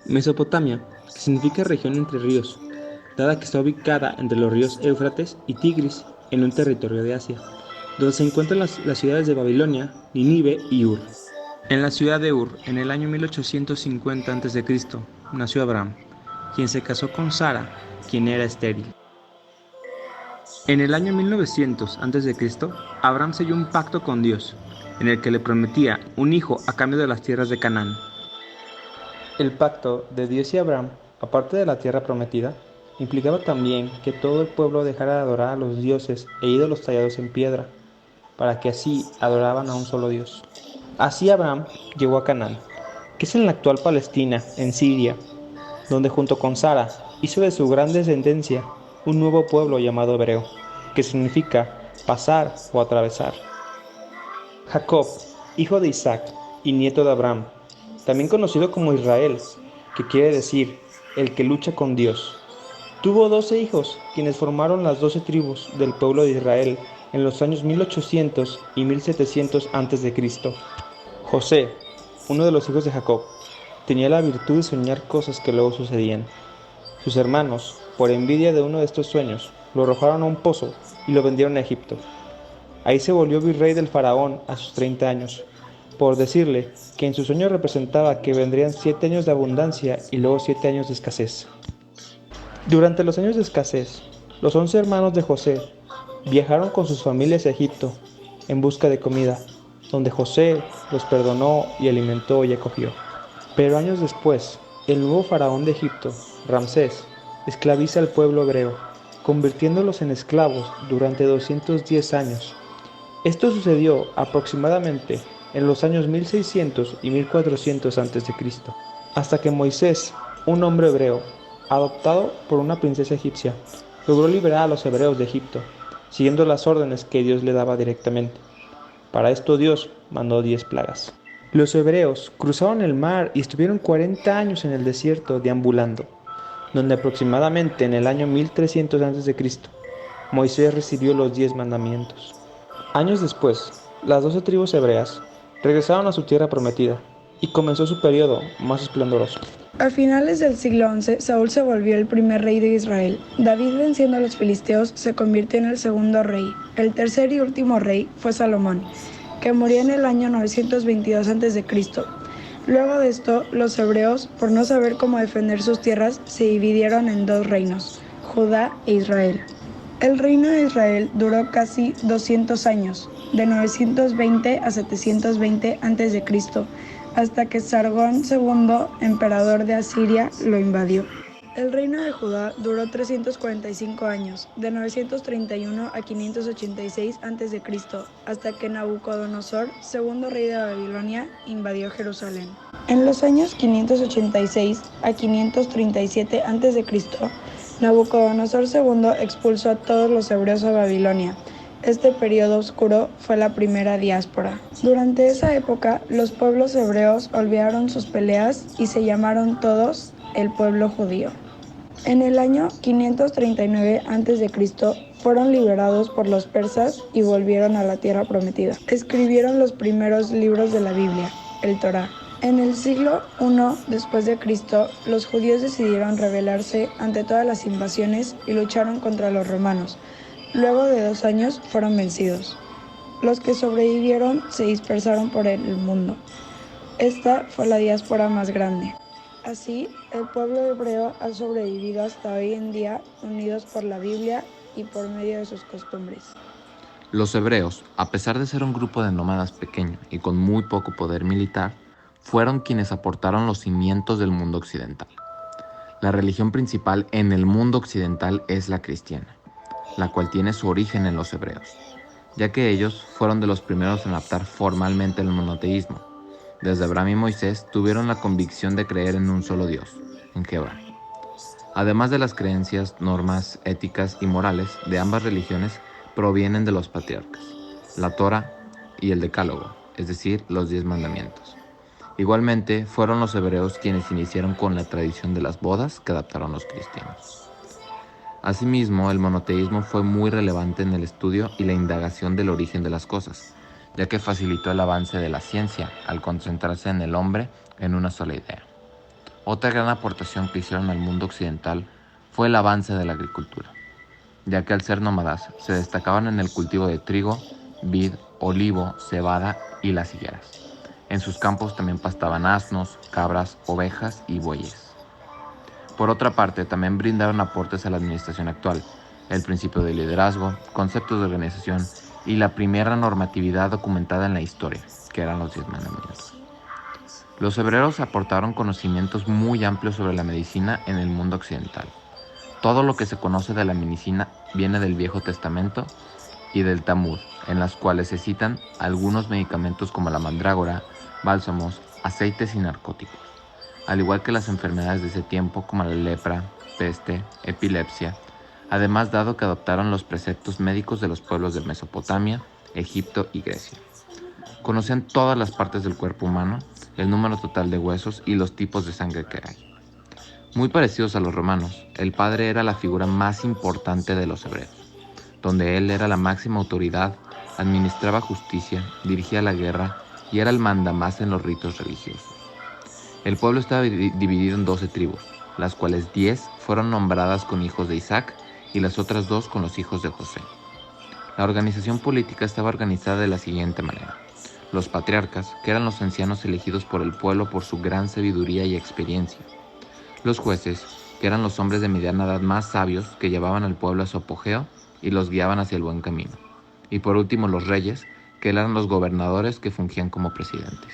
Mesopotamia, que significa región entre ríos, dada que está ubicada entre los ríos Éufrates y Tigris, en un territorio de Asia, donde se encuentran las ciudades de Babilonia, Nínive y Ur. En la ciudad de Ur, en el año 1850 a.C., nació Abraham, quien se casó con Sara, quien era estéril. En el año 1900 a.C., Abraham selló un pacto con Dios, en el que le prometía un hijo a cambio de las tierras de Canaán. El pacto de Dios y Abraham, aparte de la tierra prometida, implicaba también que todo el pueblo dejara de adorar a los dioses e ídolos tallados en piedra, para que así adoraban a un solo Dios. Así Abraham llegó a Canaán, que es en la actual Palestina, en Siria, donde junto con Sara hizo de su gran descendencia un nuevo pueblo llamado hebreo, que significa pasar o atravesar. Jacob, hijo de Isaac y nieto de Abraham, también conocido como Israel, que quiere decir el que lucha con Dios, tuvo 12 hijos, quienes formaron las 12 tribus del pueblo de Israel en los años 1800 y 1700 a.C. José, uno de los hijos de Jacob, tenía la virtud de soñar cosas que luego sucedían. Sus hermanos, por envidia de uno de estos sueños, lo arrojaron a un pozo y lo vendieron a Egipto. Ahí se volvió virrey del faraón a sus 30 años, por decirle que en su sueño representaba que vendrían 7 años de abundancia y luego 7 años de escasez. Durante los años de escasez, los 11 hermanos de José viajaron con sus familias a Egipto en busca de comida, donde José los perdonó y alimentó y acogió. Pero años después, el nuevo faraón de Egipto, Ramsés, esclaviza al pueblo hebreo, convirtiéndolos en esclavos durante 210 años. Esto sucedió aproximadamente en los años 1600 y 1400 a.C., hasta que Moisés, un hombre hebreo, adoptado por una princesa egipcia, logró liberar a los hebreos de Egipto, siguiendo las órdenes que Dios le daba directamente. Para esto Dios mandó 10 plagas. Los hebreos cruzaron el mar y estuvieron 40 años en el desierto deambulando, donde aproximadamente en el año 1300 a.C., Moisés recibió los 10 mandamientos. Años después, las 12 tribus hebreas regresaron a su tierra prometida y comenzó su periodo más esplendoroso. A finales del siglo XI, Saúl se volvió el primer rey de Israel. David, venciendo a los filisteos, se convirtió en el segundo rey. El tercer y último rey fue Salomón, que murió en el año 922 a.C. Luego de esto, los hebreos, por no saber cómo defender sus tierras, se dividieron en dos reinos, Judá e Israel. El reino de Israel duró casi 200 años, de 920 a 720 a.C., hasta que Sargón II, emperador de Asiria, lo invadió. El reino de Judá duró 345 años, de 931 a 586 a.C., hasta que Nabucodonosor, segundo rey de Babilonia, invadió Jerusalén. En los años 586 a 537 a.C., Nabucodonosor II expulsó a todos los hebreos a Babilonia. Este periodo oscuro fue la primera diáspora. Durante esa época, los pueblos hebreos olvidaron sus peleas y se llamaron todos el pueblo judío. En el año 539 a.C. fueron liberados por los persas y volvieron a la tierra prometida. Escribieron los primeros libros de la Biblia, el Torá. En el siglo I después de Cristo, los judíos decidieron rebelarse ante todas las invasiones y lucharon contra los romanos. Luego de 2 años fueron vencidos. Los que sobrevivieron se dispersaron por el mundo. Esta fue la diáspora más grande. Así, el pueblo hebreo ha sobrevivido hasta hoy en día, unidos por la Biblia y por medio de sus costumbres. Los hebreos, a pesar de ser un grupo de nómadas pequeño y con muy poco poder militar, fueron quienes aportaron los cimientos del mundo occidental. La religión principal en el mundo occidental es la cristiana, la cual tiene su origen en los hebreos, ya que ellos fueron de los primeros en adaptar formalmente el monoteísmo. Desde Abraham y Moisés tuvieron la convicción de creer en un solo Dios, en Jehová. Además de las creencias, normas éticas y morales de ambas religiones provienen de los patriarcas, la Torá y el Decálogo, es decir, los 10 mandamientos. Igualmente, fueron los hebreos quienes iniciaron con la tradición de las bodas que adaptaron los cristianos. Asimismo, el monoteísmo fue muy relevante en el estudio y la indagación del origen de las cosas, ya que facilitó el avance de la ciencia al concentrarse en el hombre en una sola idea. Otra gran aportación que hicieron al mundo occidental fue el avance de la agricultura, ya que al ser nómadas se destacaban en el cultivo de trigo, vid, olivo, cebada y las higueras. En sus campos también pastaban asnos, cabras, ovejas y bueyes. Por otra parte, también brindaron aportes a la administración actual, el principio de liderazgo, conceptos de organización y la primera normatividad documentada en la historia, que eran los 10 mandamientos. Los hebreos aportaron conocimientos muy amplios sobre la medicina en el mundo occidental. Todo lo que se conoce de la medicina viene del Viejo Testamento y del Talmud, en las cuales se citan algunos medicamentos como la mandrágora, bálsamos, aceites y narcóticos, al igual que las enfermedades de ese tiempo como la lepra, peste, epilepsia, además dado que adoptaron los preceptos médicos de los pueblos de Mesopotamia, Egipto y Grecia. Conocían todas las partes del cuerpo humano, el número total de huesos y los tipos de sangre que hay. Muy parecidos a los romanos, el padre era la figura más importante de los hebreos, donde él era la máxima autoridad, administraba justicia, dirigía la guerra y era el mandamás en los ritos religiosos. El pueblo estaba dividido en 12 tribus, las cuales 10 fueron nombradas con hijos de Isaac y las otras 2 con los hijos de José. La organización política estaba organizada de la siguiente manera. Los patriarcas, que eran los ancianos elegidos por el pueblo por su gran sabiduría y experiencia. Los jueces, que eran los hombres de mediana edad más sabios que llevaban al pueblo a su apogeo y los guiaban hacia el buen camino. Y por último los reyes, que eran los gobernadores que fungían como presidentes.